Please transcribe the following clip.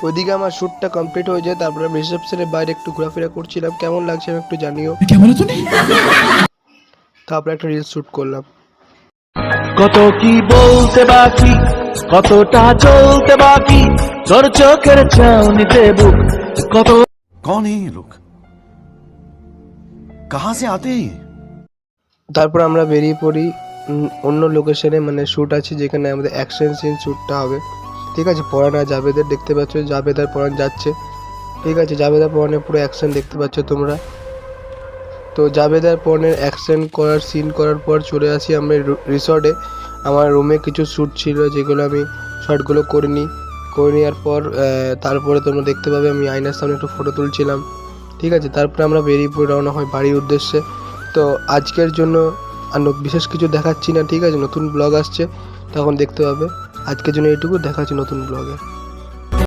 ওইদিকে আমার শ্যুটটা কমপ্লিট হয়ে যায়, তারপরে আমি রিসেপশনের বাইরে একটু ঘোরাফেরা করছিলাম, কেমন লাগছে আমি একটু জানিও। তারপরে একটা রিলস শ্যুট করলাম। কত কি বলতে বাকি, কতটা চলতে বাকি, তোর চোখের চাউনিতে বুক কত। कौन है ये लोग, कहाँ से आते हैं ये? তারপর আমরা বেরিয়ে পড়ি অন্য লোকেশনে, মানে শ্যুট আছে যেখানে আমাদের অ্যাকশন সিন শ্যুটটা হবে। ঠিক আছে, পরান আর জাবেদের দেখতে পাচ্ছ, জাবেদ আর পরান যাচ্ছে। ঠিক আছে, জাবেদ আর পরানের পুরো অ্যাকশন দেখতে পাচ্ছ তোমরা। তো জাবেদ আর পরানের অ্যাকশন করার সিন করার পর চলে আসি আমরা রিসর্টে। আমার রুমে কিছু শ্যুট ছিল যেগুলো আমি শর্টগুলো করে নেওয়ার পর তারপরে তোমরা দেখতে পাবে আমি আয়নার সামনে একটু ফটো তুলছিলাম। ঠিক আছে, তারপরে আমরা বেরিয়ে পড়ে রওনা হয় বাড়ির উদ্দেশ্যে। তো আজকের জন্য আর বিশেষ কিছু দেখাচ্ছি না, ঠিক আছে, নতুন ব্লগ আসছে তখন দেখতে পাবে। আজকের জন্য এইটুকু, দেখা হচ্ছে নতুন ব্লগে।